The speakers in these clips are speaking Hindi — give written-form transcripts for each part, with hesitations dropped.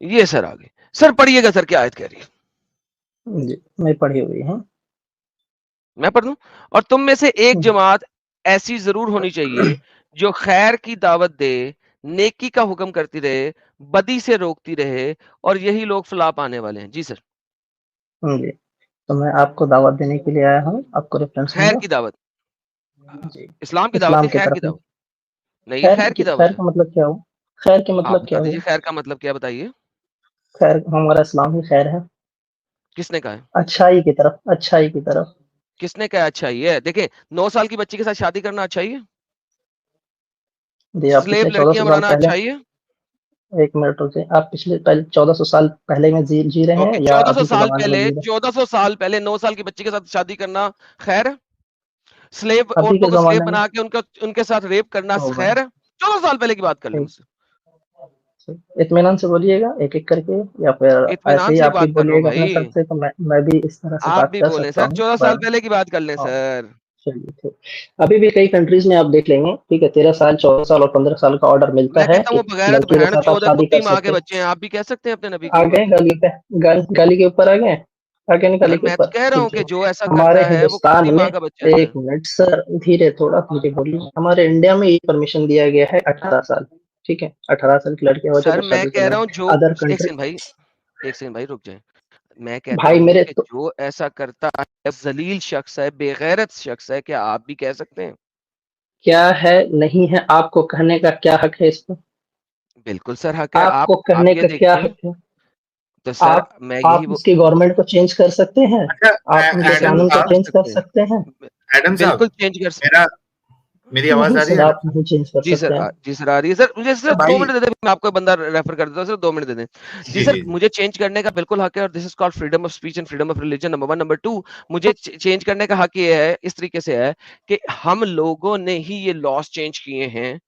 ये सर आगे। सर पढ़िएगा सर क्या आयत कह रही है। जी, मैं पढ़ी हुई हूँ। मैं पढ़ दूं। और तुम में से एक जमात ऐसी जरूर होनी चाहिए जो खैर की दावत दे, नेकी का हुक्म करती रहे, बदी से रोकती रहे, और यही लोग फलाह पाने वाले हैं। जी सर। जी, तो मैं आपको दावत देने के लिए आया हूँ, आपको रेफरेंस खैर दूँगा। की दावत। जी, इस्लाम की दावत इस्लाम या की खैर की तरफ दावत? नहीं, ये खैर की दावत खैर है। का मतलब क्या हुआ? खैर के आप मतलब बता क्या दीजिए हुआ? खैर का मतलब क्या है, बताइए। खैर हमारा इस्लाम ही खैर है, किसने कहा है? अच्छाई की तरफ। किसने कहा अच्छा ही है? देखिए, 9 साल की बच्ची के साथ शादी करना अच्छा ही है? जी, आप स्लेव पिछले लड़कियां 1400 साल बनाना पहले अच्छा ही है? 1 मिनट रुकिए, आप पिछले पहले 1400 साल पहले में जी रहे ओके, हैं या 1400 अभी के साल ज़माने में पहले, जी रहे हैं? 1400 साल पहले 9 साल की बच्ची के साथ शादी करना खैर है? स्लेव अभी औरतों के को स्लेव ज़माने में बना के उनके साथ रेप करना ओह भाई! खैर है? 14 साल पहले की बात कर ले ठीक, मुझसे। इत्मीनान से बोलिएगा एक-एक करके या फिर ऐसे इत्मीनान ही से ही आप भी बात कर रहा हूँ बोलिएगा अपने भाई। तरफ से, तो मैं भी इस तरह से आप बात भी कर बोले सकता सर, हूँ। 14 साल पहले की बात कर लें हाँ, सर। चलिए ठीक। अभी भी कई कंट्रीज़ में आप देख लेंगे, ठीक है, 13 साल, 14 साल और 15 साल का ऑर्डर मिलता मैं है कहता हूँ कि वो बगैरत लड़कियों के बहन साथ आप चोद है, शादी कुत्ती कर माँ के सकते हैं। बच्चे हैं। आप भी कह सकते हैं अपने नबी आ की गए बात है। गाली पे, गाली के ऊपर आ गए? आ गए ना गाली सर के मैं तो ऊपर? कह रहा ठीक हूँ है। कि जो ऐसा हमारे करता है वो कुत्ती हिंदुस्तान में माँ का बच्चा है। 1 मिनट सर, धीरे थोड़ा धीरे बोलिए। हमारे इंडिया में ये परमिशन दिया गया है 18 साल, ठीक है? 18 साल की लड़कियाँ हो जाए सर तो मैं शादी कर कह रहा लें। हूँ जो अदर एक कंट्री सेकंड भाई, एक सेकंड भाई रुक जाए। मैं कहता भाई हूँ मेरे कि तो जो ऐसा करता है जलील शख्स है, बेगैरत शख्स है। क्या आप भी कह सकते हैं? क्या है, नहीं है, आपको कहने का क्या हक है इस पे? बिल्कुल सर हक है। आपको आप कहने ये का क्या देखिए। हक है? तो सर मैं आप यही उसकी गवर्नमेंट को चेंज कर सकते हैं? अच्छा, आप उनके एडम कानून को साहब, कर चेंज कर सकते सकते हैं? हैं। एडम बिल्कुल साहब, चेंज कर सकते। मेरा मेरी आवाज नहीं आ रही सर, है एडम आप साहब? नहीं चेंज कर जी सकते सर हैं। जी सर आ रही है। सर मुझे अरे सिर्फ 2 भाई, मिनट दे दें, मैं आपको बंदा रेफर कर देता हूँ। सिर्फ 2 मिनट दे दें। जी जी सर, जी जी। मुझे चेंज करने का बिल्कुल हक है, और this is called freedom of speech and freedom of religion, number 1। Number 2, मुझे चेंज करने का हक ये है, इस तरीके से है कि हम लोगों ने ही ये लॉस चेंज किए हैं,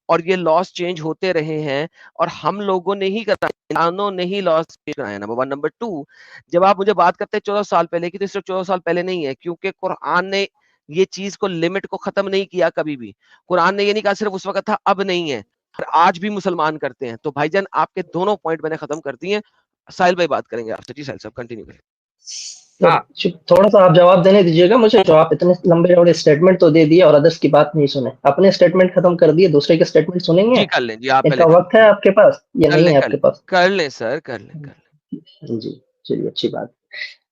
और ये लॉस चेंज होते रहे हैं, और हम लोगों ने ही कराए, इंसानों ने ही लॉस चेंज कराए। नंबर 1। नंबर 2, जब आप मुझे बात करते हैं 14 साल पहले की, तो सिर्फ 14 साल पहले नहीं है, क्योंकि कुरान ने ये चीज को, लिमिट को खत्म नहीं किया कभी भी। कुरान ने ये नहीं कहा सिर्फ उस वक्त था, अब नहीं है। और आज भी मुसलमान करते हैं। तो भाईजान आपके दोनों पॉइंट मैंने खत्म कर दिए। साहिल भाई बात करेंगे आपसे। जी साहिल साहब कंटिन्यू करें। सर थोड़ा-सा आप जवाब देने दीजिएगा मुझे, जो आप इतने लंबे-चौड़े स्टेटमेंट तो दे दिए और अदर्स की बात नहीं सुने। अपने स्टेटमेंट खत्म कर दिए, दूसरे के स्टेटमेंट सुनेंगे? जी कर लें, जी आप पहले इतना कर लें, वक़्त है आपके पास या कर नहीं लें, है कर आपके लें, पास? कर लें सर, कर लें, कर लें। जी, चलिए अच्छी बात है।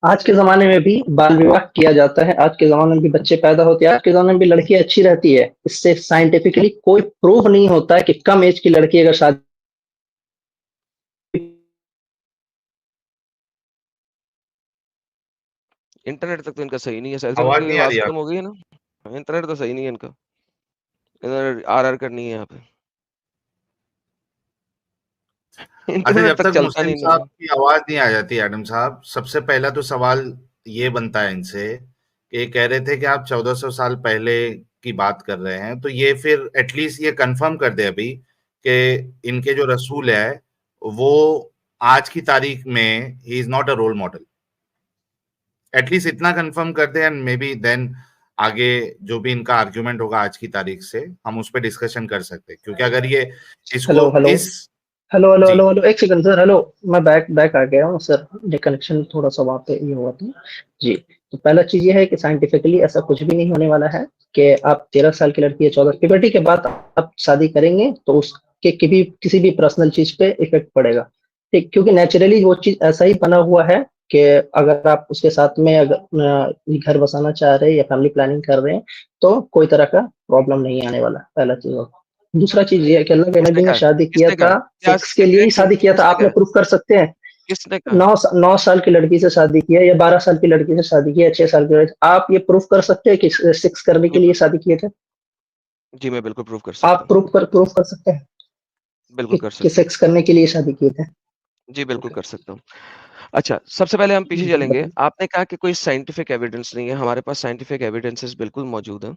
आज के ज़माने में भी बाल विवाह किया जाता है, आज के ज़माने में भी बच्चे पैदा होते हैं, आज के ज़माने में भी लड़कियाँ अच्छी रहती है। इससे साइंटिफिकली कोई प्रूफ नहीं होता है कि कम एज की लड़की अगर शादी इंटरनेट तक तो इनका सही नहीं है। साहिल साहब आवाज इनकी नहीं आ आवाज रही खत्म आप? हो गई है ना? इंटरनेट तो सही नहीं है इनका। इधर आर करनी है यहाँ पे। अच्छा, इंटरनेट जब तक तक चलता मुस्लिम नहीं साहब इनका। की आवाज नहीं आ जाती एडम साहब, सबसे पहला तो सवाल ये बनता है इनसे कि ये कह रहे थे कि आप 1400 साल पहले की बात कर रहे हैं, तो ये फिर एटलीस्ट ये कंफर्म कर दे अभी कि इनके जो रसूल है वो आज की तारीख में he is not a role model. At least इतना कंफर्म कर दे एंड मे बी देन आगे जो भी इनका आर्ग्यूमेंट होगा आज की तारीख से हम उस पर डिस्कशन कर सकते हैं, क्योंकि अगर ये इसको हेलो, हेलो। इस हेलो, हेलो, जी hello, hello, 1 second sir, hello. मैं बैक बैक आ गया हूँ सर, ये कनेक्शन थोड़ा-सा वहाँ पे ये हुआ था। जी, तो पहला चीज़ ये है कि साइंटिफिकली ऐसा कुछ भी नहीं होने वाला है कि आप 13 साल की लड़की या 14 प्यूबर्टी के बाद आप शादी करेंगे, तो उसके किसी भी पर्सनल चीज़ पे इफ़ेक्ट पड़ेगा, ठीक? क्योंकि नेचुरली वो चीज़ ऐसा ही बना हुआ है कि अगर आप उसके साथ में अगर घर बसाना चाह रहे हैं या फैमिली प्लानिंग कर रहे हैं, तो कोई तरह का प्रॉब्लम नहीं आने वाला, पहला चीज़। दूसरा चीज़ ये है कि अल्लाह के किसने नबी ने कहा? शादी किया किसने था, कहा? क्या सेक्स के लिए ही एग्जैक्टली शादी किया था। किसने आपने कहा? प्रूफ कर सकते हैं? किसने कहा? 9 साल की लड़की से शादी किया या 12 साल की लड़की से शादी किया, 6 साल की लड़की, आप ये प्रूफ कर सकते हैं कि सेक्स करने के मैं लिए शादी किए थे? जी मैं बिल्कुल प्रूव कर आप सकता हूँ। प्रूफ कर सकते हैं बिल्कुल कर कि सकता हूँ। सेक्स करने के लिए शादी किए थे? जी बिल्कुल कर सकता हूँ। अच्छा, सबसे पहले हम पीछे जी, चलेंगे। बताइए। आपने कहा कि कोई साइंटिफिक एविडेंस नहीं है। हमारे पास साइंटिफिक एविडेंसेस बिल्कुल मौजूद हैं।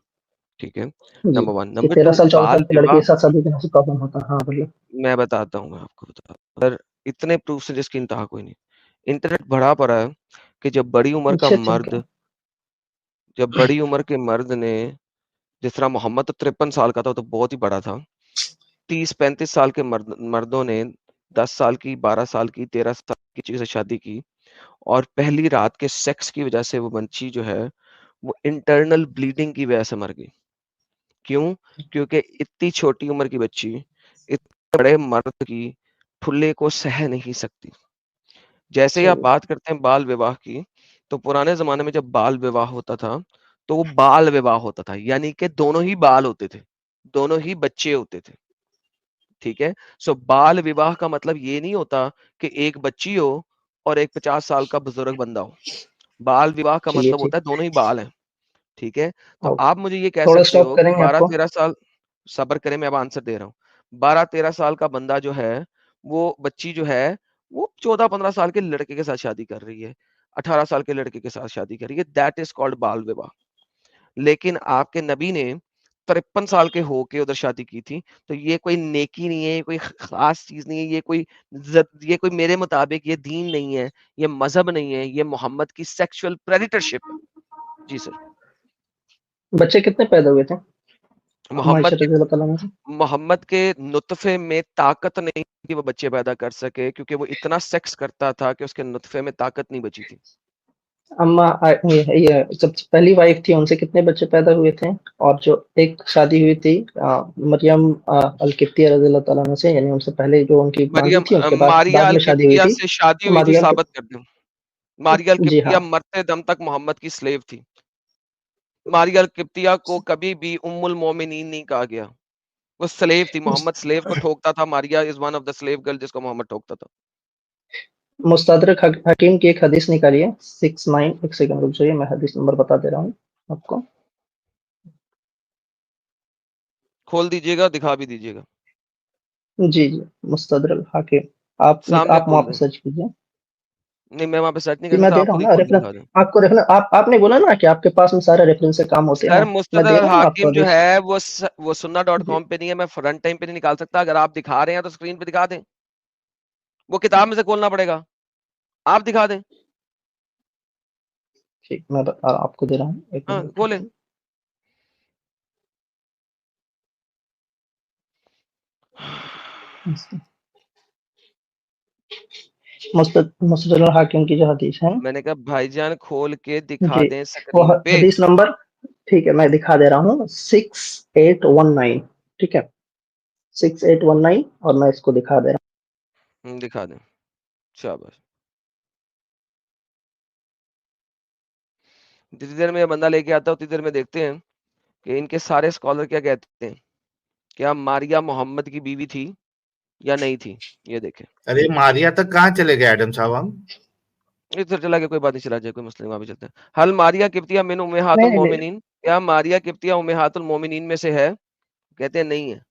ठीक है? जी, नंबर 1। कि नंबर 13 2, साल, 14 बाल साल की लड़की विवाह। के साथ शादी करने से प्रॉब्लम होता है। हाँ, बोलिए। मैं बताता हूँ, मैं आपको बताता हूँ। पर इतने प्रूफ से जिसकी इंतहा कोई नहीं। इंटरनेट भरा पड़ा है कि अच्छा, ठीक है। जब बड़ी उम्र के मर्द ने, जिस तरह मोहम्मद तो 53 साल का था, वो तो बहुत ही बड़ा था। 30-35 साल के मर्दों ने 10 साल की, 12 साल की, 13 साल की बच्ची से शादी की और पहली रात के सेक्स की वजह से वो बच्ची जो है वो इंटरनल ब्लीडिंग की वजह से मर गई। क्यों? क्योंकि इतनी छोटी उम्र की बच्ची इतने बड़े मर्द की ठुल्ले को सह नहीं सकती। जैसे ही आप सही बात करते हैं बाल विवाह की, तो पुराने ज़माने में जब बाल विवाह होता था, तो वो बाल विवाह होता था, यानी कि दोनों ही बाल होते थे, दोनों ही बच्चे होते थे, ठीक है? सो बाल विवाह का मतलब ये नहीं होता कि एक बच्ची हो और एक 50 साल का बुजुर्ग बंदा हो। बाल विवाह का चलिए मतलब ठीक। होता है दोनों ही बाल हैं, ठीक है? तो ओके, आप मुझे ये कह थोड़ा सकते स्टॉप हो कि करेंगे आपको। 12-13 साल सब्र करें, मैं अब आंसर दे रहा हूँ। 12-13 साल का बंदा जो है, वो बच्ची जो है, वो 14-15 साल के लड़के के साथ शादी कर रही है, 18 साल के लड़के के साथ शादी कर रही है, दैट इज़ कॉल्ड बाल विवाह। लेकिन आपके नबी ने 53 साल के होके उधर शादी की थी, तो ये कोई नेकी नहीं है, ये कोई ख़ास चीज़ नहीं है, ये कोई मेरे मुताबिक ये दीन नहीं है, ये मज़हब नहीं है, ये मोहम्मद की सेक्सुअल प्रेडेटरशिप है। जी सर। बच्चे कितने पैदा हुए थे अम्मा मोहम्मद आयशा के रज़ी अल्लाह तआला अन्हा से? मोहम्मद के नुत्फ़े में ताकत नहीं थी कि वो बच्चे पैदा कर सके क्योंकि वो इतना सेक्स करता था कि उसके नुत्फ़े में ताकत नहीं बची थी। अम्मा ये सबसे पहली वाइफ थी, उनसे कितने बच्चे पैदा हुए थे? और जो एक शादी हुई थी मरियम अल-किप्तिया रज़ी अल्लाह तआला अन्हा से, यानी उनसे पहले जो उनकी माँ जी थी, उनके बाद मारिया बाद में शादी हुई अल-किप्तिया थी, से शादी तो हुई थी, मारिया के साबित कर दूँ। मारिया जी अल-किप्तिया हाँ। मरते दम तक मोहम्मद की स्लेव थी। मारिया अल-किप्तिया को कभी भी उम्मुल मोमिनीन नहीं कहा गया। वो स्लेव थी, मुस मोहम्मद स्लेव को ठोकता था, Maria is one of the slave girl जिसको मोहम्मद ठोकता था। मुस्तदरक हकीम की एक हदीस निकाली है 69, एक सेकंड रुक जाइए, मैं हदीस नंबर बता दे रहा हूँ आपको। खोल दीजिएगा, दिखा भी दीजिएगा। जी, जी, मुस्तदरक हाकिम। सामने आप वहाँ खोल पे दें। सर्च कीजिए। नहीं, मैं वहाँ पे सर्च नहीं जी, कर मैं सकता, दे आप रहा खुद हूँ ही ना खोल के रेफरेंस। दिखा दें। आपको आपने बोला ना कि आपके पास में सारे रेफरेंस से काम होते सर हैं। मैं मुस्तदर दे अल रहा हूँ ना आपको हाकिम जो हदीस। है वो जी, sunnah.com पे नहीं है, मैं फ्रंट टाइम पे नहीं निकाल सकता। अगर आप दिखा रहे हैं तो स्क्रीन पे दिखा दें। वो किताब में से खोलना पड़ेगा। आप दिखा दें। ठीक, मैं आपको दे रहा हूँ, 1 हाँ, मिनट खोलें। रुकिए। मुस्तदरक हाकिम की जो हदीस है। मैंने कहा भाईजान खोल के दिखा जी, दें वो स्क्रीन पे। हदीस नंबर, ठीक है, मैं दिखा दे रहा हूँ 6819, ठीक है? 6819 और मैं इसको दिखा दे रहा दिखा दें। शाबाश। जितनी देर में ये बंदा लेके आता है उतनी देर में देखते हैं कि इनके सारे स्कॉलर क्या कहते हैं। क्या मारिया मोहम्मद की बीवी थी या नहीं थी? ये देखें। अरे मारिया तक कहाँ चले गए एडम साहब हम? इधर चला गया, कोई बात नहीं, चला जाए, कोई मसला नहीं, वहाँ भी चलते हैं। हल मारिया किब्तिया मिन हूँ। उम्महातुल नहीं, नहीं, मोमिनीन, क्या मारिया किब्तिया उम्महातुल मोमिनीन में से है? कहते हैं नहीं है।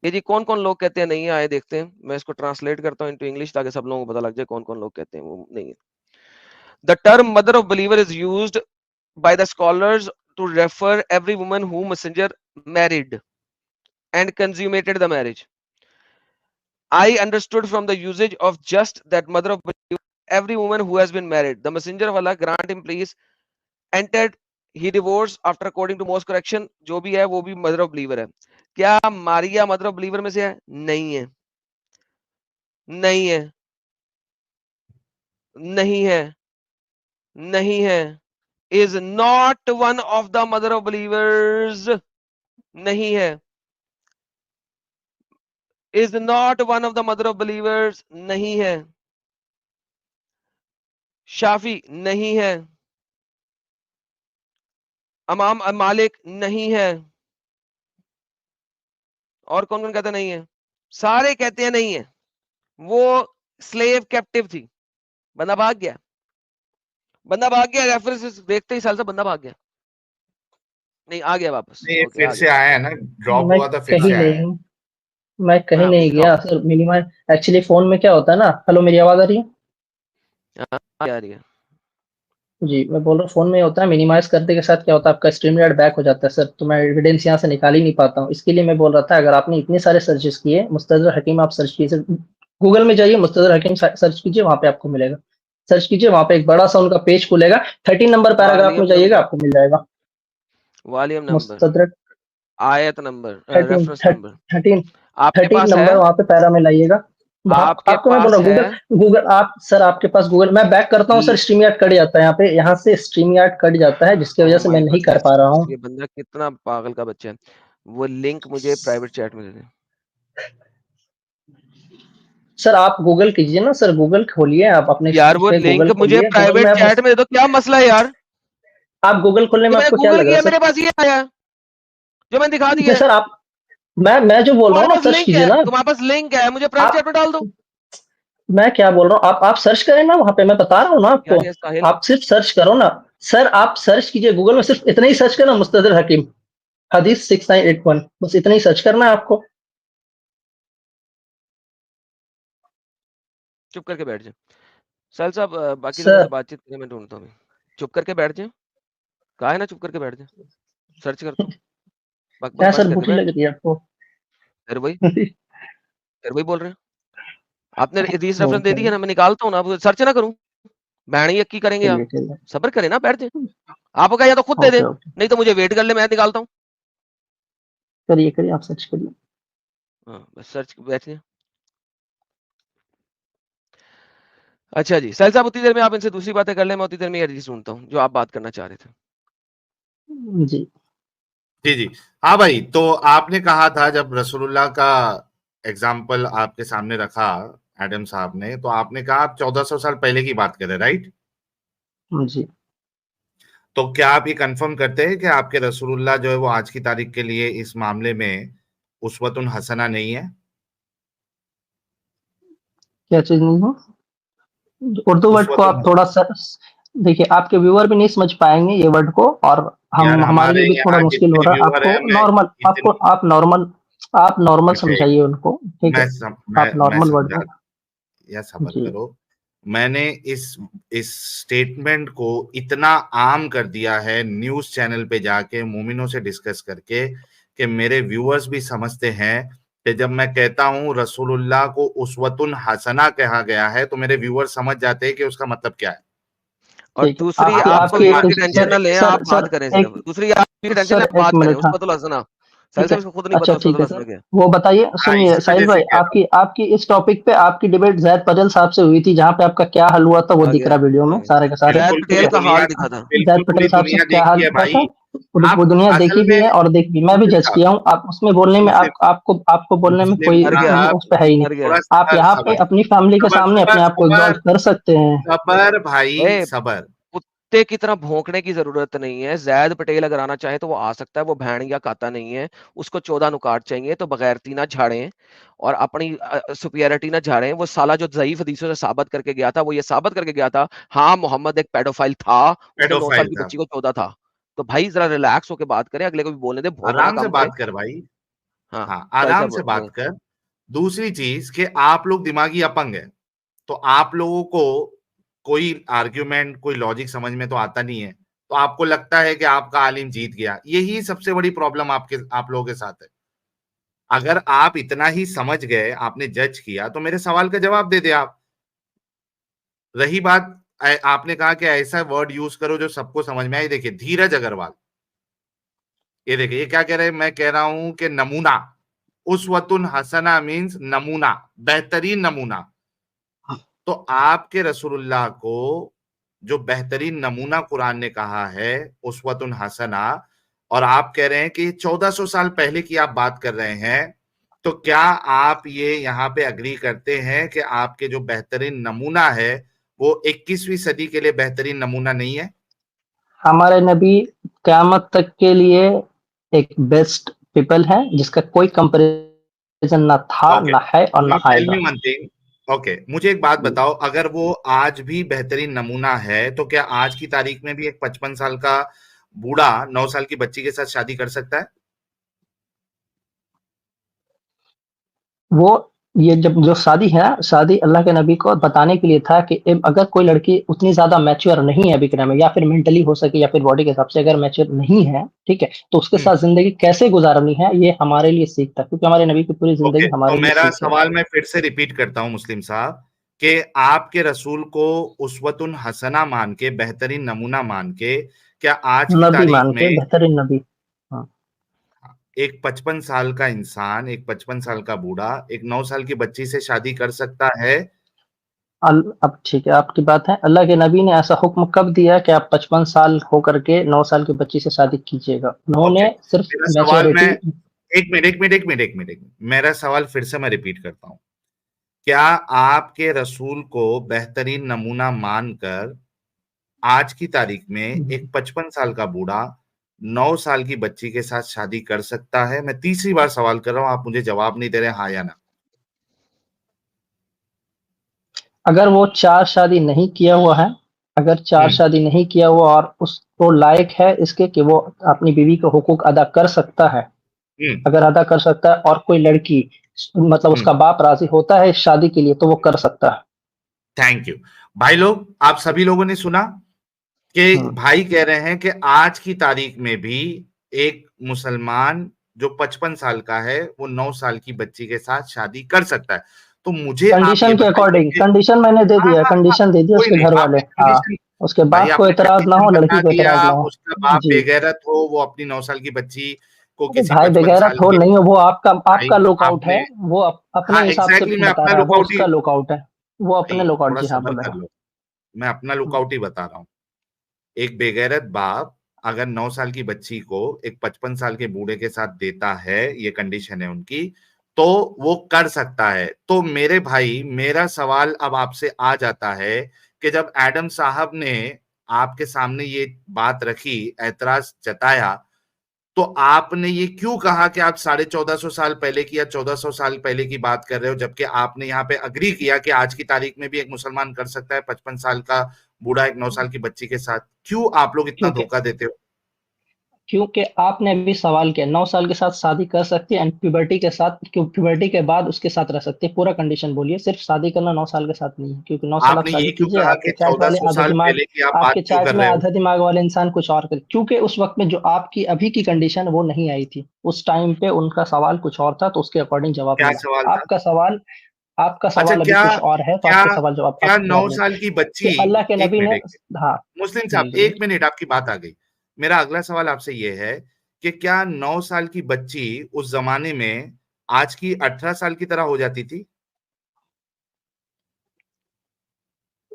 ये जी कौन-कौन लोग कहते हैं नहीं है, आइए देखते हैं। मैं इसको ट्रांसलेट करता हूँ इनटू इंग्लिश ताकि सब लोगों को पता लग जाए कौन-कौन लोग कहते हैं वो नहीं है। The term mother of believer is used by the scholars to refer every woman whom messenger married and consummated the marriage. I understood from the usage of just that mother of believer every woman who has been married. The messenger of Allah grant him please entered he divorced after according to most correction जो भी है वो भी mother of believer है। क्या मारिया mother of believer में से है? नहीं है। नहीं है। नहीं है। नहीं है। Is not one of the mother of believers. नहीं है। Is not one of the mother of believers. नहीं है। शाफी नहीं है। इमाम मालिक नहीं है। और कौन कौन कहता नहीं है? सारे कहते हैं नहीं है। वो स्लेव कैप्टिव थी। बंदा भाग गया। बंदा भाग गया, रेफरेंस देखते ही साल से बंदा भाग गया। नहीं, आ गया वापस। नहीं, ये ओके, फिर आ से गया। आया है ना, ड्रॉप मैं हुआ था फिर कहीं से आया नहीं है। हूँ, मैं कहीं हाँ, नहीं दिखाओ। गया सर। मिनिमाइज एक्चुअली फ़ोन में क्या होता है ना, हेलो, मेरी आवाज़ आ रही है? हाँ, आ रही है। जी, मैं बोल रहा हूँ फ़ोन में होता है मिनिमाइज़ करने के साथ क्या होता है, आपका स्ट्रीम यार्ड बैक हो जाता है सर, तो मैं एविडेंस यहाँ से निकाल ही नहीं पाता हूँ। इसके लिए मैं बोल रहा था, अगर आपने इतने सारे सर्चेज़ किए, मुस्तदर हकीम आप सर्च कीजिए, गूगल में जाइए, मुस्तदर हकीम सर्च कीजिए, वहाँ पे आपको मिलेगा। सर्च कीजिए, वहाँ पे एक बड़ा-सा उनका पेज खुलेगा, 13 नंबर पैराग्राफ में वॉल्यूम जाइएगा, नंबर। आपको मिल जाएगा। Volume number. मुस्तदरक आयत नंबर। 13 reference number. 13 आपके 13 पास है? नंबर वहाँ पे पैरा में लाइएगा। आपके आपको मैं बोल पास रहा हूँ है गूगल आप सर आपके पास गूगल मैं बैक करता हूँ सर, स्ट्रीम यार्ड कट जाता है यहाँ से स्ट्रीम यार्ड कट जाता है, जिसकी वजह ओह से मैं माय नहीं कर गॉडनेस, पा रहा हूँ। ये बंदा कितना पागल का बच्चा है। वो लिंक मुझे प्राइवेट चैट में दे दे। सर आप गूगल कीजिए ना सर, गूगल खोलिए, आप अपने यार वो पे गूगल लिंक मुझे खोलिए, गूगल प्राइवेट मैप। चैट में दे दो, क्या मसला है यार? आप गूगल खोलने ये में मैंने आपको क्या गूगल लग रहा किया, है मेरे सर? पास ये आया जो मैंने दिखा नहीं दिया है। सर आप, मैं जो बोल रहा तुम्हारे हूँ ना, पास सर्च लिंक कीजिए है, ना तुम्हारे पास लिंक है, मुझे प्राइवेट आप। चैट में डाल दो। मैं क्या बोल रहा हूँ, आप सर्च करें ना वहां पे, मैं बता रहा हूँ ना क्या आपको। है साहिल? आप सिर्फ सर्च करो ना सर, आप सर्च कीजिए गूगल में, सिर्फ इतना ही सर्च करना, मुस्तदर हकीम हदीस 6981, बस इतना ही सर्च करना है आपको। चुप करके बैठ जाए साहिल साहब, बाकी लोगों से सर बातचीत करने में ढूंढता हूँ अभी। चुप करके बैठ जाए, कहा है ना चुप करके बैठ जाए, सर्च करता हूँ, बक बक क्या बंद सर करके बुरी बैठ लग जाए। रही है आपको? फिर वही बोल रहे हैं। आपने हदीस रेफरेंस दे दी है चलिए ना, मैं निकालता हूँ ना, अब सर्च ना करूँ। बहनी की करेंगे आप? चलिए, सब्र करें ना, बैठ जाए। आपको या तो खुद दे दे, ओके ओके, नहीं तो मुझे वेट कर ले, मैं निकालता हूँ। करिए करिए, आप सर्च करिए। हाँ बस सर्च बैठ जाए। अच्छा जी साहिल साहब, उतनी देर में आप इनसे दूसरी बातें कर लें, मैं उतनी देर में ये हदीस सुनता हूँ जो आप बात करना चाह रहे थे। जी जी जी। हाँ भाई, तो आपने कहा था जब रसूलुल्लाह का एग्जाम्पल आपके सामने रखा एडम साहब ने, तो आपने कहा आप 1400 साल पहले की बात करें, राइट? जी तो क्या आप ये कंफर्म करते हैं कि आपके रसूलुल्लाह जो है वो आज की तारीख के लिए इस मामले में उसवतुन हसना नहीं है? क्या चीज नहीं हो? उर्दू वर्ड को उसवतुन आप हसन, थोड़ा सा देखिए, आपके व्यूअर भी नहीं समझ पाएंगे ये वर्ड को, और यार हम हमारे हमारे लिए भी थोड़ा यहाँ मुश्किल हो जितने रहा है। व्यूअर आपको हैं, मैं नॉर्मल, आपको इतनी आप नॉर्मल अच्छा, समझाइए उनको, ठीक है? आप मैं नॉर्मल वर्ड समझा, में। या सबर जी करो। मैंने इस स्टेटमेंट को इतना आम कर दिया है न्यूज़ चैनल पे जाके मोमिनों से डिस्कस करके, कि मेरे व्यूअर्स भी समझते हैं कि जब मैं कहता हूँ रसूलुल्लाह को उसवतुन हसना कहा गया है, तो मेरे व्यूअर्स समझ जाते हैं कि उसका मतलब क्या है। और ठीक है, दूसरी, आपकी आप आपकी कोई इसकी टेंशन सर ना लें, सर आप बात सर करें एक सिर्फ। दूसरी, आप इसकी टेंशन लें, सर आप एक बात करें मिनट, हाँ उसवतुल हसना। साहिल ठीक है। साहब, इसको खुद नहीं अच्छा पता ठीक उसवतुल है हसना सर, क्या है। वो बताइए, हाँ, सुनिए इसी साहिल वजह से भाई, कह रहा हूँ। आपकी आपकी इस टॉपिक पे आपकी डिबेट जैद पटेल साहब से हुई थी, जहाँ पे आपका क्या हल हुआ था वो आ दिख गया, रहा है वीडियो आ में गया। सारे के सारे, जैद ठीक पटेल है? का हाल दिखा था। जैद बिल्कुल पटेल पूरी साहब से दुनिया क्या हाल देखी है दिखा था? भाई। वो आप दुनिया असल देखी भी में है और देख भी, मैं भी मुस्लिम जज साहब, किया हूँ। आप उसमें बोलने में मुस्लिम आपको आपको बोलने में मुस्लिम कोई मर गया, साहब, उस पे है ही नहीं। मर गया। थोड़ा आप सबर यहाँ पे सबर अपनी फैमिली के सबर सामने सबर अपने आप को सबर एग्जॉल्ट कर सकते हैं। सबर भाई, ए, सबर। कुत्ते की तरह भौंकने की जरूरत नहीं है। जैद पटेल अगर आना चाहे तो वो आ सकता है, वो भेड़िया खाता नहीं है। उसको 14 नुकात चाहिए, तो बगैरती ना झाड़ें और अपनी सुपियरिटी ना झाड़ें। वो साला जो ज़ईफ हदीसों से साबित करके गया था, वो ये साबित करके गया था, हाँ मोहम्मद एक पेडोफाइल था, उसने 9 साल पेडोफाइल की था। बच्ची को 14 था। तो भाई जरा रिलैक्स होकर बात करें, अगले को भी बोलने दे, भौंकना आराम से कम करे। बात कर भाई। हाँ हाँ, साहिल आराम साहब से बात बोलें। कर। दूसरी चीज कि आप लोग दिमागी अपंग है, तो आप लोगों को कोई आर्ग्यूमेंट, कोई लॉजिक समझ में तो आता नहीं है, तो आपको लगता है कि आपका आलिम जीत गया। यही सबसे बड़ी प्रॉब्लम आप लोगों के साथ है। अगर आप इतना ही समझ गए, आपने जज किया, तो मेरे सवाल का जवाब दे दे आप। रही बात, आपने कहा कि ऐसा वर्ड यूज करो जो सबको समझ में आए। देखिए धीरज अग्रवाल, ये देखिए ये क्या कह रहे हैं, मैं कह रहा हूं कि नमूना, उसवतुन हसना मीन्स नमूना, बेहतरीन नमूना। तो आपके रसूलुल्लाह को जो बेहतरीन नमूना कुरान ने कहा है उसवतुन हसना, और आप कह रहे हैं कि 1400 साल पहले की आप बात कर रहे हैं, तो क्या आप ये यहाँ पे अग्री करते हैं कि आपके जो बेहतरीन नमूना है वो 21वीं सदी के लिए बेहतरीन नमूना नहीं है? हमारे नबी क़यामत तक के लिए एक बेस्ट पीपल है, जिसका कोई कंपैरिजन ना था, ओके, ना है और ना नाउ टेल मी आएगा। One thing. ओके, मुझे एक बात बताओ, अगर वो आज भी बेहतरीन नमूना है, तो क्या आज की तारीख में भी एक 55 साल का बूढ़ा 9 साल की बच्ची के साथ शादी कर सकता है? वो ये जब जो शादी है ना, शादी अल्लाह के नबी को बताने के लिए था कि अगर कोई लड़की उतनी ज्यादा मैच्योर नहीं है अभी के टाइम में, या फिर मेंटली हो सके या फिर बॉडी के हिसाब से अगर मैच्योर नहीं है, ठीक है, तो उसके साथ जिंदगी कैसे गुजारनी है, ये हमारे लिए सीख था, क्योंकि हमारे नबी की पूरी ओके, जिंदगी तो हमारे लिए मेरा सीख है। सवाल मैं फिर से रिपीट करता हूं मुस्लिम साहब, कि आपके रसूल को उसवतुन हसना मान के, बेहतरीन नमूना मान के, क्या आज की नबी तारीख मान में, के बेहतरीन नबी। हाँ एक 55 साल का इंसान, एक 55 साल का बूढ़ा एक 9 साल की बच्ची से शादी कर सकता है? अब ठीक है, आपकी बात है। अल्लाह के नबी ने ऐसा हुक्म कब दिया कि आप 55 साल होकर के 9 साल की बच्ची से शादी कीजिएगा? ओके, उन्होंने सिर्फ मेरा सवाल मैं मैच्योरिटी। एक मिनट, मेरा सवाल फिर से मैं रिपीट करता हूँ। क्या आपके रसूल को बेहतरीन नमूना मानकर आज की तारीख में एक 55 साल का बूढ़ा 9 साल की बच्ची के साथ शादी कर सकता है? मैं तीसरी बार सवाल कर रहा हूं, आप मुझे जवाब नहीं दे रहे, हाँ या ना? अगर वो 4 शादी नहीं किया हुआ है, अगर 4 हम्म शादी नहीं किया हुआ और उसको लायक है इसके कि वो अपनी बीवी का हुकूक अदा कर सकता है, हम्म अगर अदा कर सकता है और कोई लड़की मतलब हम्म उसका बाप राज़ी होता है इस शादी के लिए, तो वो कर सकता है। Thank you. भाई लोग, आप सभी लोगों ने सुना कि हुँ। भाई कह रहे हैं कि आज की तारीख में भी एक मुसलमान जो 55 साल का है वो 9 साल की बच्ची के साथ शादी कर सकता है। तो मुझे आप ये कंडीशन के बताइए अकॉर्डिंग कि कंडीशन मैंने दे हाँ दिया है, हाँ हाँ, कंडीशन दे दिया कोई उसके नहीं, घर वाले। आपने हाँ, कंडीशन, उसके भाई बाप को आपने एतराज़ ना कंडीशन हो, बता लड़की को दिया। एतराज़ ना हो। उसका बाप जी। बेगैरत हो, वो अपनी 9 साल की बच्ची को अरे किसी भाई 55 बेगैरत साल हो के, नहीं हो, वो आपका भाई आपका लुकआउट आपने, है, वो अपने हाँ हिसाब से एग्जैक्टली, मैं बता अपना रहा है, वो लुकआउट ही, उसका लुकआउट है। वो भाई अपने लुकआउट थोड़ा जी हाँ, सब्र कर बोलेगा। लो, मैं अपना हुँ, लुकआउट ही बता रहा हूँ। एक बेगैरत बाप अगर 9 साल की बच्ची को एक 55 साल के बूढ़े के साथ देता है, ये कंडीशन है उनकी, तो वो कर सकता है। तो मेरे भाई, मेरा सवाल अब आपसे आ जाता है कि जब एडम साहब ने आपके सामने ये बात रखी, ऐतराज जताया, तो आपने ये क्यों कहा कि आप 1450 साल पहले की या 1400 साल पहले की बात कर रहे हो, जबकि आपने यहाँ पे अग्री किया कि आज की तारीख में भी एक मुसलमान कर सकता है 55 साल का बूढ़ा एक 9 साल की बच्ची के साथ? क्यों आप लोग इतना क्योंकि धोखा देते हो? क्योंकि आपने अभी सवाल किया 9 साल के साथ शादी कर सकती है एंड प्यूबर्टी के साथ, प्यूबर्टी के बाद उसके साथ रह सकती है। पूरा कंडीशन बोलिए, सिर्फ शादी करना 9 साल के साथ नहीं है, क्योंकि 9 साल आप आपने ये शादी क्यों कीजिए, कहा आपके कि चॉइस वाले 1400 आधा साल दिमाग, पहले की आप बात आपके क्यों चॉइस कर में रहे हो? आधा दिमाग वाले इंसान कुछ और करे, क्योंकि उस वक़्त में जो आपकी अभी की कंडीशन वो नहीं आई थी। उस टाइम पे उनका सवाल कुछ और था, तो उसके अकॉर्डिंग जवाब क्या मिला। सवाल था? आपका अच्छा, सवाल अभी क्या कुछ और है, तो क्या आपके सवाल जवाब क्या आपका 9 जवाब लें साल की कि बच्ची, अल्लाह के एक नबी मिनट ने। एक मिनट, हाँ, मुस्लिम जी साहब बोलिए। एक मिनट, आपकी बात आ गई। मेरा अगला सवाल आपसे ये है कि क्या 9 साल की बच्ची उस जमाने में आज की 18 साल की तरह हो जाती थी?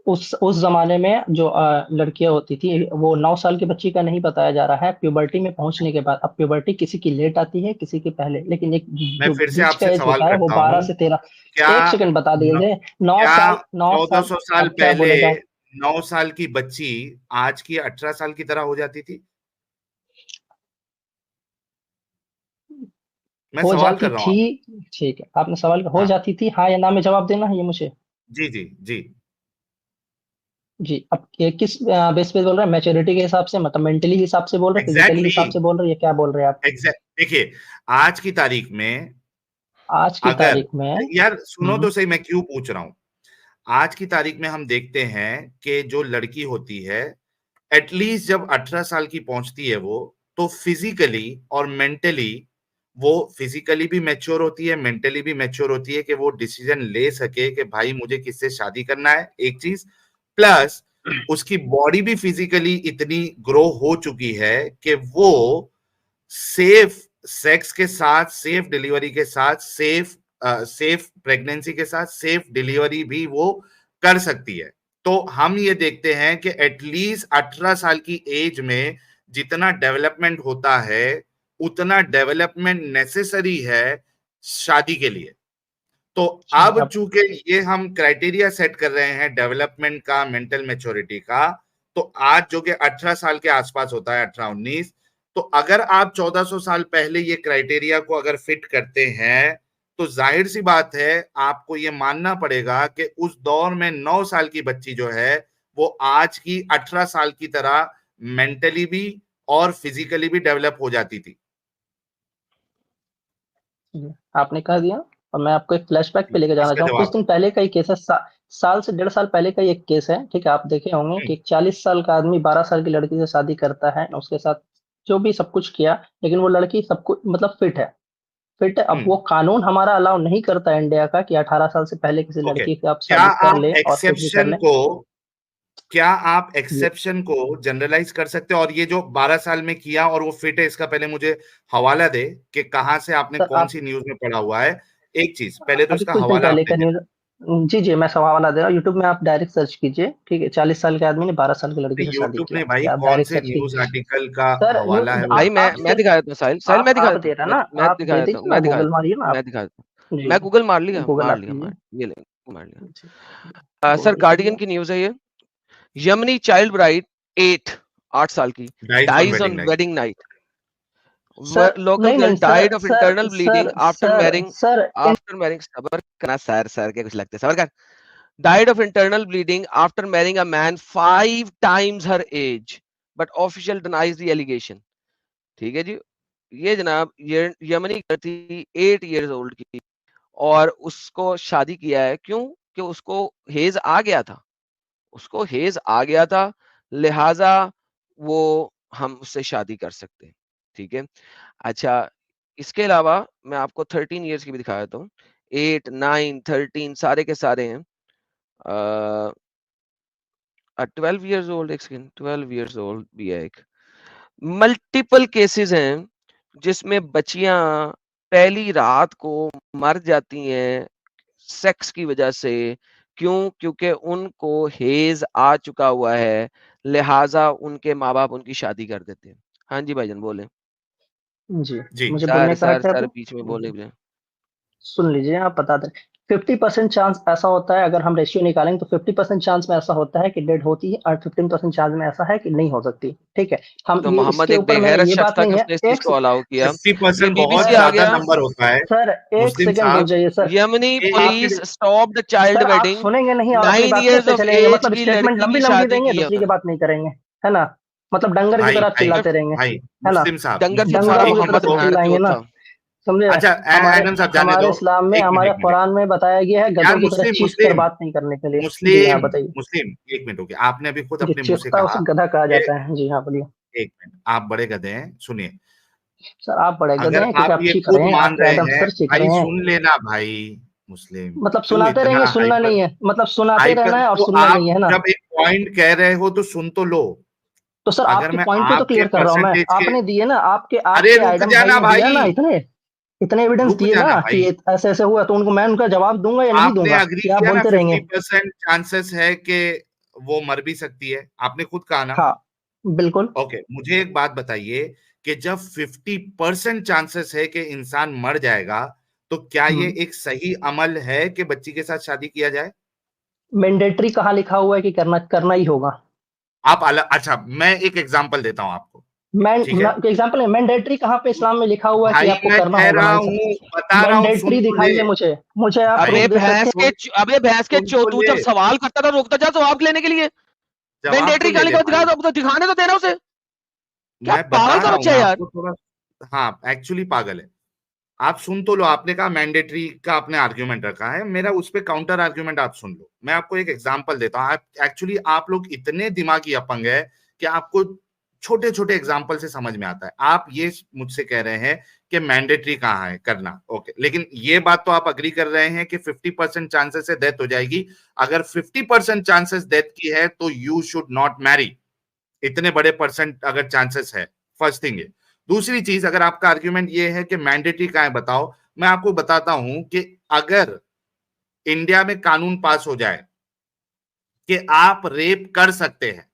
उस ज़माने में जो लड़कियाँ होती थी, वो 9 साल की बच्ची का नहीं बताया जा रहा है, प्यूबर्टी में पहुँचने के बाद। अब प्यूबर्टी किसी की लेट आती है, किसी की पहले, लेकिन एक मैं जो फिर से बीच का आपसे एज सवाल होता है वो करता 12 हूं, से 13। क्या 1 सेकंड बता न, दीजिए, 9 क्या साल 9 साल। 1400 साल अब क्या पहले बोलेगा? 9 साल की बच्ची आज की 18 साल की तरह हो जाती थी? मैं हो सवाल जाती कर रहा हूं थी। आप। ठीक है, आपने सवाल हो हाँ, जाती थी, हाँ या ना में जवाब देना है ये मुझे। जी जी जी। जी, अब ये किस बेस पे बोल रहे हैं? मैच्योरिटी के हिसाब से, मतलब मेंटली हिसाब से बोल रहे हैं, फिजिकली एग्जैक्टली हिसाब से बोल रहे हैं, या क्या बोल रहे हैं आप? एग्जैक्ट देखिए, आज की तारीख में आज की अगर, तारीख में। यार सुनो हुँ। तो सही, मैं क्यों पूछ रहा हूं। आज की तारीख में हम देखते हैं कि जो लड़की होती है, एटलीस्ट जब 18 साल की पहुंचती है वो, तो फिजिकली और मेंटली, वो फिजिकली भी मैच्योर होती है, मेंटली भी मैच्योर होती है कि वो डिसीजन ले सके कि भाई मुझे किससे शादी करना है, एक चीज। प्लस उसकी बॉडी भी फिजिकली इतनी ग्रो हो चुकी है कि वो सेफ सेक्स के साथ, सेफ डिलीवरी के साथ, सेफ प्रेगनेंसी के साथ सेफ डिलीवरी भी वो कर सकती है। तो हम ये देखते हैं कि एटलीस्ट 18 साल की एज में जितना डेवलपमेंट होता है, उतना डेवलपमेंट नेसेसरी है शादी के लिए। तो जी, अब अब चूंकि ये हम क्राइटेरिया सेट कर रहे हैं डेवलपमेंट का, मेंटल मेच्योरिटी का, तो आज जो कि 18 साल के आसपास होता है, 18-19, तो अगर आप 1400 साल पहले ये क्राइटेरिया को अगर फिट करते हैं, तो जाहिर सी बात है आपको ये मानना पड़ेगा कि उस दौर में 9 साल की बच्ची जो है वो आज की 18 साल की तरह मेंटली भी और फिजिकली भी डेवलप हो जाती थी। जी, आपने कह दिया। और मैं आपको एक फ्लैशबैक पे लेके जाना इसका चाहूँ। कुछ जवाब दिन पहले का ही केस है, साल से डेढ़ साल पहले का ही एक केस है, ठीक है? आप देखे होंगे दो। कि एक 40 साल का आदमी 12 साल की लड़की से शादी करता है, उसके साथ जो भी सब कुछ किया, लेकिन वो लड़की सब कुछ मतलब फिट है, फिट है। अब वो कानून हमारा अलाउ नहीं करता है इंडिया का कि 18 साल से पहले किसी ओके, लड़की से आप क्या शादी कर आप लें और कुछ भी कर एक्सेप्शन लें। को क्या आप एक्सेप्शन को जनरलाइज कर सकते हो? और ये जो 12 साल में किया और वो फिट है, इसका पहले मुझे हवाला दे कि कहाँ से आपने सर कौन आप सी न्यूज में पढ़ा हुआ है। एक चीज पहले तो अभी इसका कुछ दिन हवाला पहले आपने का न्यूज, जी मैं सवाल दे रहा हूँ, यूट्यूब में आप डायरेक्ट सर्च कीजिए, ठीक है, 40 साल के आदमी ने 12 साल की लड़की से शादी यूट्यूब किया, ने ठीक भाई है, आप कौन डायरेक्ट से सर्च न्यूज कीजिए। आर्टिकल का सर हवाला है वो भाई आप मैं दिखा देता हूँ साहिल, साहिल मैं दिखा आप देता दे हूँ, रहा ना, मैं आप दिखा दे देता हूँ, दीजिए ना, मैं दिखा गूगल देता मारिए हूँ, ना मैं आप। दिखा देता हूँ, जी मैं गूगल मार लिया, गूगल मार आप लिया, कीजिए। ये ले मार लिया। जी, सर गूगल कीजिए गार्डियन आप। की न्यूज है ये। यमनी चाइल्ड ब्राइड 8 साल की dies on dies wedding on night. Wedding night. Sir local नहीं गर्ल नहीं died sir of sir internal bleeding sir after sir marrying, sir सबर करना सर के कुछ लगते हैं, सबर कर। Died of internal bleeding after marrying a man 5 times her age, but official denies the allegation. ठीक है जी। ये जनाब ये यमनी थी 8 years old की, और उसको शादी किया है, क्यों कि उसको हेज आ गया था, उसको हेज आ गया था, लिहाजा वो हम उससे शादी कर सकते हैं। ठीक है। अच्छा, इसके अलावा मैं आपको 13 years की भी दिखा देता हूँ। 8, 9, 13 सारे के सारे हैं। 12 years old, एक सेकंड, 12 years old भी है एक। मल्टीपल केसेस हैं जिसमें बच्चियां पहली रात को मर जाती हैं सेक्स की वजह से। क्यों? क्योंकि उनको हेज आ चुका हुआ है, लिहाजा उनके माँ बाप उनकी शादी कर देते हैं। हाँ जी भाईजान बोले। जी जी मुझे सर बोलने का सर हक है सर अभी। बीच में बोलने के लिए। सुन लीजिए, आप बता दें, 50% चांस ऐसा होता है, अगर हम रेशियो निकालेंगे तो 50% चांस में ऐसा होता है कि डेड होती है, और 15% चांस में ऐसा है कि नहीं हो सकती। ठीक है, हम तो ये मोहम्मद इसके एक ऊपर मैंने बेगैरत ये शख्स बात था नहीं कि है, उसने इस चीज एक को अलाउ किया। फिर 50% बीबीसी बहुत आ सर ज्यादा गया। नंबर होता है। सर एक मुस्लिम सेकंड रुक साहब, जाइए सर। यमनी ये पुलिस आखिर स्टॉप द चाइल्ड सर आप वेडिंग। सुनेंगे नहीं, आप अपनी 9 बात years करते ऑफ चलेंगे, एज मतलब की स्टेटमेंट लड़की लंबी की लंबी शादी देंगे, की है दूसरी की उन्होंने। बात नहीं करेंगे, है ना, मतलब डंगर की भाई तरह भाई चिल्लाते रहेंगे, भाई है ना, मुस्लिम साहब, डंगर मुस्लिम तो साहब साला डंगरों एक की तरह मिनट मोहम्मद से तो, भैंस चिल्लाएंगे चोत ना, था। समझे। अच्छा हमारे एडम साहब जाने हमारे दो। इस्लाम में, एक मिनट हमारे एक मिनट कुरान में बताया गया है यार, गधों की तरह मुस्लिम चीख कर मुस्लिम बात नहीं करने के लिए। जी हाँ मुस्लिम बताइए। मुस्लिम, एक मिनट हो गया, आपने अभी खुद जो अपने मुंह से चीखता है कहा उसे गधा कहा कि जाता है, जी हाँ बोलिए। एक मिनट, आप बड़े गधे हैं, सुनिए। सर आप बड़े गधे अगर हैं क्योंकि आप आप ये चीख खुद रहे हैं, मान आपके रहे एडम हैं, सर चीख भाई रहे हैं, सुन लेना भाई। मुस्लिम, मतलब क्यों सुनाते इतना रहेंगे, सुनना हाइपर, नहीं है, मतलब सुनाते रहना हाइपर? है और तो सुनना नहीं आप है ना। जब एक पॉइंट कह रहे हो तो सुन तो लो। तो सर अगर आपके मैं पॉइंट को तो आपके क्लियर कर रहा हूँ मैं, परसेंटेज के, आपने दिए ना, आपके अरे आपके रुक आइडम भाई जाना ने दिया भाई, ना, इतने इतने एविडेंस रुक दिए जाना ना कि भाई। ऐसे ऐसे हुआ, तो उनको मैं उनका जवाब दूंगा या नहीं आपने दूंगा, अग्री या आप किया ना बोलते रहेंगे। 50% चांसेस है कि वो मर भी सकती है, आपने खुद कहा ना। हाँ बिल्कुल। ओके, मुझे एक बात बताइए कि जब 50% चांसेस है कि इंसान मर जाएगा, तो क्या ये हम्म एक सही अमल है कि बच्ची के साथ शादी किया जाए? मैंडेटरी कहाँ लिखा हुआ है कि करना करना ही होगा। आप अलग, अच्छा मैं एक एग्जांपल देता हूं आपको, मैं ठीक है? एग्जाम्पल है, मैंडेटरी कहाँ पे इस्लाम में लिखा हुआ है कि भाई आपको मैं करना कह होगा रहा मैंडेटरी। हूं, बता रहा हूं, सुन मैंडेटरी तो ले। दिखाइए मुझे, मुझे आप भाई प्रूफ दे सकते हैं। अबे भैंस के सुन चो, तो तू ले, जब सवाल करता था रोकता जा जवाब लेने के लिए। जवाब तो मैंडेटरी ले कहाँ ले लिखा हुआ दिखा भाई। दो, तो दिखाने तो देना उसे। क्या मैं पागल बता का रहा हूं बच्चा ना है यार। आपको थोड़ा, हाँ एक्चुअली पागल है। आप सुन तो लो, आपने कहा मैंडेटरी का आपने आर्ग्यूमेंट रखा है, मेरा उस पे काउंटर आर्ग्यूमेंट आप सुन लो। मैं आपको एक एग्जांपल देता हूं। आप एक्चुअली, आप लोग इतने दिमागी अपंग है कि आपको छोटे छोटे एग्जांपल से समझ में आता है। आप ये मुझसे कह रहे हैं कि मैंडेटरी कहाँ है करना, ओके, लेकिन ये बात तो आप अग्री कर रहे हैं कि 50% चांसेस से डेथ हो जाएगी। अगर 50% चांसेस डेथ की है तो यू शुड नॉट मैरी, इतने बड़े परसेंट अगर चांसेस है, फर्स्ट थिंग है। दूसरी चीज, अगर आपका आर्ग्यूमेंट ये है कि मैंडेटरी कहाँ है बताओ, मैं आपको बताता हूं कि अगर इंडिया में कानून पास हो जाए कि आप रेप कर सकते हैं,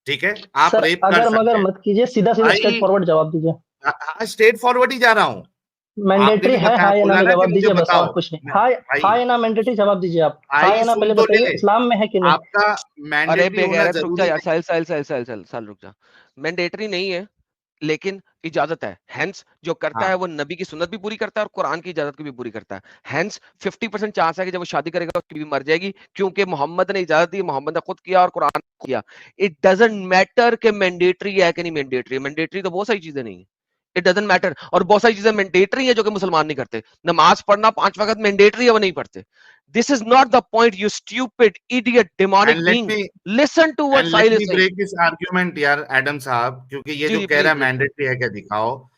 ठीक है, आप सर रेप कर अगर सकते मगर हैं, मत कीजिए, सीधा सीधा स्ट्रेट भाई फॉरवर्ड जवाब दीजिए। स्ट्रेट फॉरवर्ड ही जा रहा हूं। आपने मैंडेटरी भी है, बताया, हाँ या ना बोला में ना कि जवाब मुझे दीजिए, बस और बताओ। कुछ नहीं। हाँ, भाई हाँ या ना मैंडेटरी जवाब दीजिए आप, हाँ भाई या ना सुन पहले तो बताइए, ले, इस्लाम में है कि नहीं। आपका अरे मैंडेटरी होना बेगैरत रुक जा जरूरी यार, नहीं। साल रुक जा। मैंडेटरी नहीं है, लेकिन इजाजत है। हेंस जो करता है हाँ, वो नबी की सुन्नत भी पूरी करता है और कुरान की इजाजत को भी पूरी करता है। हेंस 50% चांस है कि जब वो शादी करेगा उसकी बीवी मर जाएगी, क्योंकि मोहम्मद ने इजाजत दी, मोहम्मद ने खुद किया और कुरान ने किया। इट डजंट मैटर कि मैंडेटरी है कि नहीं मैंडेटरी। मैंडेटरी तो बहुत सारी चीजें नहीं है, इट डजंट मैटर। और बहुत सारी चीजें मैंडेटरी है जो कि मुसलमान नहीं करते। नमाज पढ़ना 5 वक्त मैंडेटरी है, वो नहीं पढ़ते। This is not the point, you stupid idiot and demonic let being. Me listen to what and let Sahil is me saying. Break this argument यार एडम साहब, क्योंकि ये जी जो जी कह रहा प्लीज है ब्रेक। मैंडेटरी है क्या दिखाओ,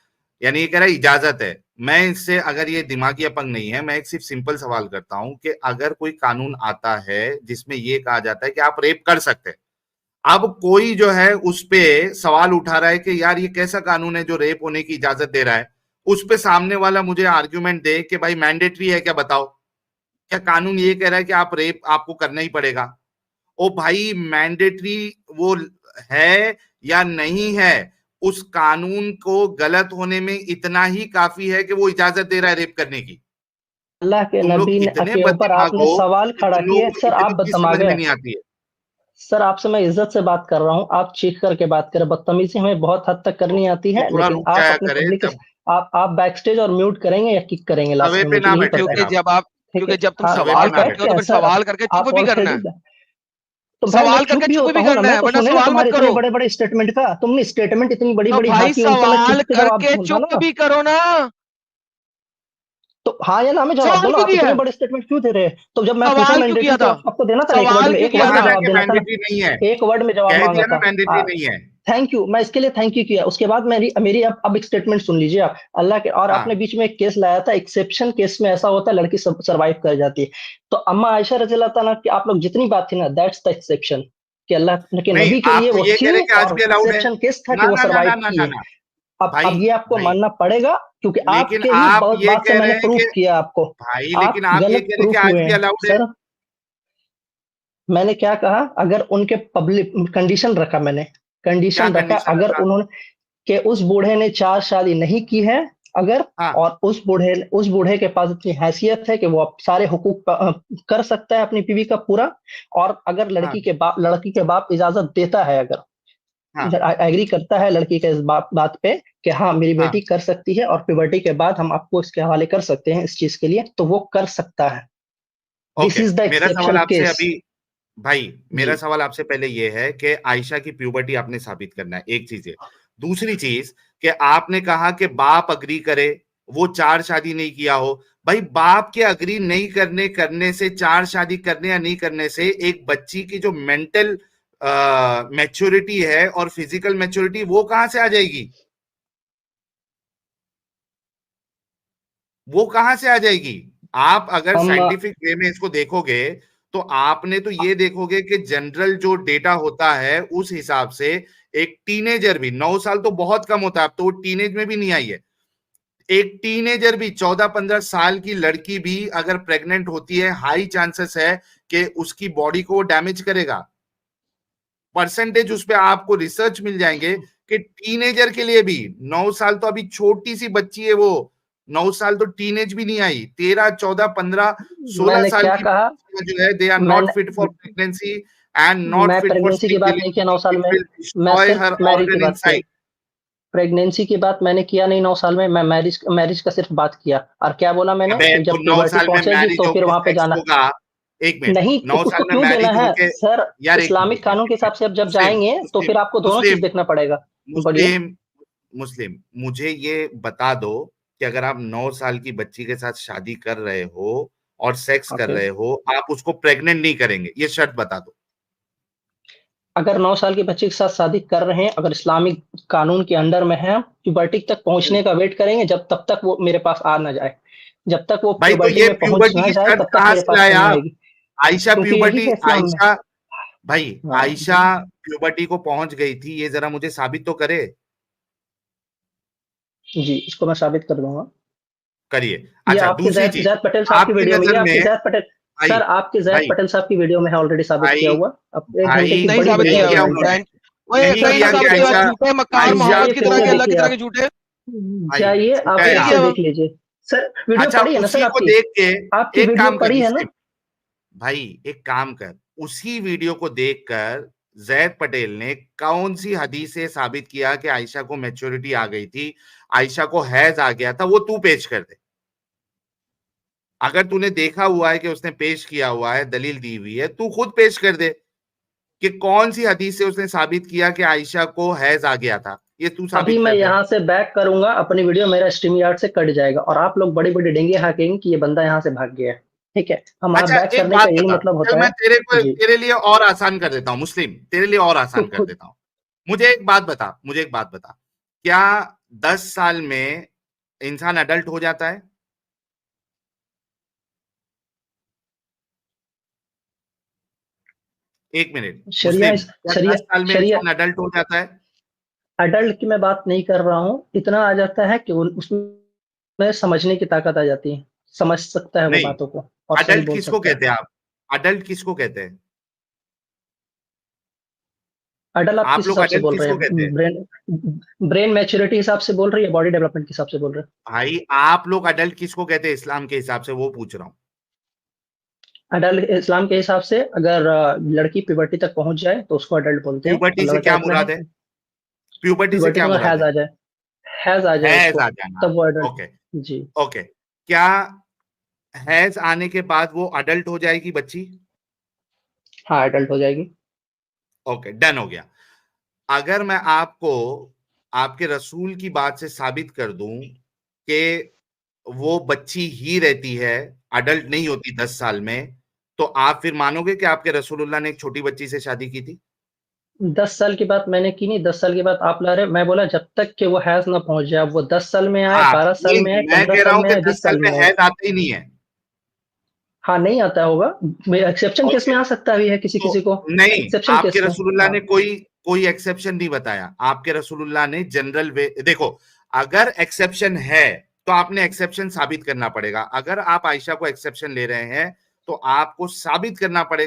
यानी ये कह रहा है इजाजत है। मैं इससे, अगर ये दिमागी अपंग नहीं है, मैं एक सिर्फ सिंपल सवाल करता हूं कि अगर कोई कानून आता है जिसमें ये कहा जाता है कि आप रेप कर सकते हैं, अब कोई जो है उस पे सवाल उठा रहा है कि यार ये कैसा कानून है जो रेप होने की इजाजत दे रहा है, उस पे सामने वाला मुझे आर्ग्यूमेंट दे कि भाई मैंडेटरी है क्या, बताओ क्या कानून ये कह रहा है कि आप रेप आपको करना ही पड़ेगा? ओ भाई, मैंडेटरी वो है या नहीं है, उस कानून को गलत होने में इतना ही काफी है कि वो इजाजत दे रहा है रेप करने की। अल्लाह के तुम लोग नबी इतने के ऊपर बददिमाग आपने हो सवाल कि खड़ा तुम लोगों किए। को सर आप इतनी चीज समझ बदतमीज में है। नहीं आती है। सर आपसे मैं इज्जत से बात कर रहा हूँ, आप चीख करके बात करें। बदतमीजी हमें बहुत हद तक तो, करनी आती तो है, थोड़ा लेकिन रुक आप जाया अपने करे पब्लिक के जब आप बैक स्टेज और म्यूट करेंगे या किक करेंगे लास्ट तवे में, पे मुझे ना यही बैठो पता है। फिर आप, ठीक है, क्योंकि जब तुम हाँ तवे पे सवाल ना बैठ करते हो बैठो। तो क्या फिर सर, सवाल करके चुप आप भी करना ऑलरेडी, है। तो भाई मैं सवाल चुप करके भी चुप होता भी हूँ ना, करना मैं है, तो वरना सुने ना सवाल मत तुम्हारे इतने करो। बड़े बड़े स्टेटमेंट का, तुमने स्टेटमेंट इतनी बड़ी तो बड़ी भाई हाकी, उनका मैं सवाल चुप के जवाब करके दूंगा चुप ना। भी करो ना। तो हाँ या ना में जवाब दो सवाल ना, क्यों आप किया इतने है? बड़े स्टेटमेंट क्यों दे रहे हैं? तो जब मैं पूछा सवाल क्यों मैंडेटरी किया तो था? आपको देना था ना, एक वर्ड सवाल में, क्यों एक किया वर्ड में कहा था? था जवाब कि देना था ना। मैंडेटरी नहीं है, एक वर्ड में जवाब कह मांगा दिया ना था। मैंडेटरी नहीं है। थैंक यू, मैं इसके लिए थैंक यू किया। उसके बाद मेरी मेरी अब एक स्टेटमेंट सुन लीजिए आप, अल्लाह के। और आपने हाँ बीच में एक केस लाया था, एक्सेप्शन केस में ऐसा होता है लड़की सरवाइव कर जाती है। तो अम्मा आयशा रज़ी अल्लाह तआला की आप लोग जितनी बात थी ना, दैट्स द एक्सेप्शन, कि अल्लाह के नहीं, नबी के आप लिए तो वो ये कह थी। रहे कि आज और भी अलाउड है। एक्सेप्शन केस था कि ना वो ना ना सरवाइव ना ना ना किए। ना अब भाई, ये आपको भाई मानना पड़ेगा, क्योंकि लेकिन आपके ही आप ये बात से कह मैंने रहे हैं कि, प्रूफ किया आपको। भाई लेकिन आप आप ये गलत कह रहे हैं कि प्रूफ आज हुए भी हैं अलाउड है। सर। मैंने क्या कहा, अगर उनके पब्लिक कंडीशन रखा, मैंने क्या कंडीशन रखा, कंडीशन अगर रखा? उन्होंने, कि उस बूढ़े ने 4 शादी नहीं की है, अगर, हाँ और उस बूढ़े के पास इतनी हैसियत है कि वो सारे हुकूक कर सकता है अपनी बीवी का पूरा। और अगर हाँ लड़की के बाप इजाजत देता है, अगर हाँ एग्री करता है लड़की के इस बात पे कि हाँ मेरी हाँ। बेटी कर सकती है, और प्यूबर्टी के बाद हम आपको इसके हवाले कर सकते हैं इस चीज के लिए, तो वो कर सकता है। दिस ओके, इज द मेरा सवाल एक्सेप्शन आपसे केस। अभी, भाई जी। मेरा सवाल आपसे पहले ये है कि आयशा की प्यूबर्टी आपने साबित करना है, एक चीज है। दूसरी चीज कि आपने कहा कि बाप अग्री करे, वो 4 शादी नहीं किया हो। भाई बाप के अग्री नहीं करने करने से, 4 शादी करने या नहीं करने से, एक बच्ची की जो मेंटल मैच्योरिटी है और फिजिकल मैच्योरिटी, वो कहां से आ जाएगी? वो कहां से आ जाएगी? आप अगर हम साइंटिफिक वे में इसको देखोगे तो आपने तो ये देखोगे कि जनरल जो डेटा होता है उस हिसाब से एक टीनेजर भी, 9 साल तो बहुत कम होता है, अब तो वो टीनेज में भी नहीं आई है, एक टीनेजर भी, 14-15 साल की लड़की भी अगर प्रेग्नेंट होती है, हाई चांसेस है कि उसकी बॉडी को डैमेज करेगा। परसेंटेज उस पे आपको रिसर्च मिल जाएंगे कि टीनेजर के लिए भी, 9 साल तो अभी छोटी सी बच्ची है वो, 9 साल तो टीनेज भी नहीं आई, 13, 14, 15, 16 मैंने साल क्या की कहा, जो है, दे आर नॉट मैंने fit for pregnancy and not मैं फिट फॉर प्रेगनेंसी की सेफ बात नहीं किया 9 डिलीवरी, साल इट में। विल मैं डिस्ट्रॉय सिर्फ हर मैरिज की ऑर्गन बात किया। इनसाइड। प्रेगनेंसी की बात मैंने किया नहीं 9 साल में, मैं मैरिज मैरिज का सिर्फ बात किया। और क्या बोला मैंने, अबे कि तो जब नौ प्यूबर्टी साल में पहुंचेगी मैरिज तो फिर होके वहां पे सेक्स जाना। होगा। एक मिनट, नहीं, तो 9 साल उसको में क्यों देना मैरिज है होके, सर? यार एक मिनट, इस्लामिक एक मिनट, कानून के एक हिसाब मिनट, से अब जब मुस्लिम जाएंगे तो मुस्लिम फिर आपको दोनों चीज मुस्लिम देखना पड़ेगा। बढ़िए। मुस्लिम मुस्लिम, मुझे ये बता दो कि अगर आप 9 साल की बच्ची के साथ शादी कर रहे हो और सेक्स कर ओके, रहे हो, आप उसको प्रेग्नेंट नहीं करेंगे, ये शर्त बता दो। अगर 9 साल के बच्चे के साथ शादी कर रहे हैं, अगर इस्लामिक कानून के अंडर में है, प्यूबर्टी तक पहुंचने का वेट करेंगे, जब तब तक वो मेरे पास आ ना जाए, जब तक वो भाई तो प्यूबर्टी ये में पहुंच प्यूबर्टी ना की जाए, शर्त तब तक कहां मेरे से पास लाए नहीं आप? आएगी। आयशा क्योंकि यही प्यूबर्टी, है इस्लाम में। आयशा, भाई हाँ आयशा प्यूबर्टी को पहुंच गई थी, ये जरा मुझे साबित तो करे। जी, इसको मैं साबित कर दूंगा। करिए। ये अच्छा, आपके दूसरी जैद चीज, जैद पटेल साहब की आपकी वीडियो में, ये नजर आपके में, जैद पटेल, भाई सर आपके जैद भाई पटेल साहब की वीडियो में है ऑलरेडी साबित किया भाई हुआ। अब 1 घंटे की भाई, नहीं बड़ी साबित बड़ी नहीं किया किया उन्होंने, आर्गुमेंट है। उन्होंने, वो नहीं सर कहीं नहीं किया कि साबित किया, आयशा, झूठे मक्कार आयशा मोहम्मद की जाइए फिर तरह से के, अल्लाह की देखिए तरह के आप, झूठे। भाई जाइए झूठा आप है फिर देखिए से आप। अब। देख लीजिए। सर वीडियो अच्छा, पड़ी है ना सर उसी को आपकी? देख के आपकी एक वीडियो काम कर पड़ी है ना? मुस्लिम, भाई एक काम कर, उसी वीडियो को देखकर जैद पटेल ने कौन सी हदीस से साबित किया कि आयशा को मैच्योरिटी आ गई थी, आयशा को हैज आ गया था, वो तू पेश कर दे। अगर तूने देखा हुआ है कि उसने पेश किया हुआ है, दलील दी हुई है, तू खुद पेश कर दे कि कौन सी हदीस से उसने साबित किया कि आयशा को हैज आ गया था, ये तू अभी साबित मैं कर दे। यहाँ से बैक करूंगा अपनी वीडियो, मेरा स्ट्रीम यार्ड से कट जाएगा और आप लोग बड़ी बड़ी डेंगे हाकेंगे कि ये बंदा यहाँ से भाग गया है। ठीक है, हमारा अच्छा, बैक एक करने का बात यही बता, मतलब चल होता मैं है। तेरे को, जी। तेरे लिए और आसान कर देता हूँ मुस्लिम, तेरे लिए और आसान कर देता हूँ। मुझे एक बात बता, मुझे एक बात बता, क्या 10 साल में इंसान अडल्ट हो जाता है? एक मिनट, शरिया मुस्लिम, क्या शरिया 10 साल में शरिया इंसान अडल्ट हो जाता है? अडल्ट की मैं बात नहीं कर रहा हूँ, इतना आ जाता है कि उसमें समझने की ताकत आ जाती है, समझ सकता है वो नहीं, बातों को और सही अडल्ट बोल किसको सकता है। कहते हैं आप? अडल्ट किसको कहते हैं? अडल्ट आप आप किस लोग हिसाब से अडल्ट बोल रहे किसको कहते हैं? हैं? ब्रेन मैच्योरिटी हिसाब से बोल रही है, बॉडी डेवलपमेंट के हिसाब से बोल रहे हैं? भाई आप लोग अडल्ट किसको कहते हैं इस्लाम के हिसाब से, वो पूछ रहा हूँ। अडल्ट इस्लाम के हिसाब से अगर लड़की प्यूबर्टी तक पहुंच जाए तो उसको अडल्ट बोलते हैं, और प्यूबर्टी से लड़का क्या इतना है मुराद है? प्यूबर्टी से प्यूबर्टी क्या तो मुराद हैज है? आ जाए, हैज आ जाए हैज उसको, आ जाना। तब वो अडल्ट। ओके। जी। ओके, क्या हैज आने के बाद वो अडल्ट हो जाएगी बच्ची? हाँ अडल्ट हो जाएगी। ओके, डन हो गया। अगर मैं आपको आपके रसूल की बात से साबित कर दूं कि वो बच्ची ही रहती है, अडल्ट नहीं होती 10 साल में, तो आप फिर मानोगे कि आपके रसूलुल्लाह ने एक छोटी बच्ची से शादी की थी? 10 साल की बात मैंने की नहीं, 10 साल की बात आप ला रहे, मैं बोला जब तक कि वो हैज ना पहुंच जाए, वो 10 साल में आए, हाँ, 12 साल में आए, नहीं, मैं 15 कह रहा साल हूं में कि आए, 10 20 साल साल में में आए। हैज आता ही नहीं है। हाँ नहीं आता होगा, एक्सेप्शन केस ओके, में आ सकता भी है किसी तो किसी को, नहीं, एक्सेप्शन आपके केस में। रसूलुल्लाह हाँ ने कोई कोई एक्सेप्शन नहीं बताया। आपके रसूलुल्लाह ने जनरल वे, देखो, अगर एक्सेप्शन है तो आपने एक्सेप्शन साबित करना पड़ेगा। अगर आप आयशा को एक्सेप्शन ले रहे हैं तो आपको साबित करना पड़ेगा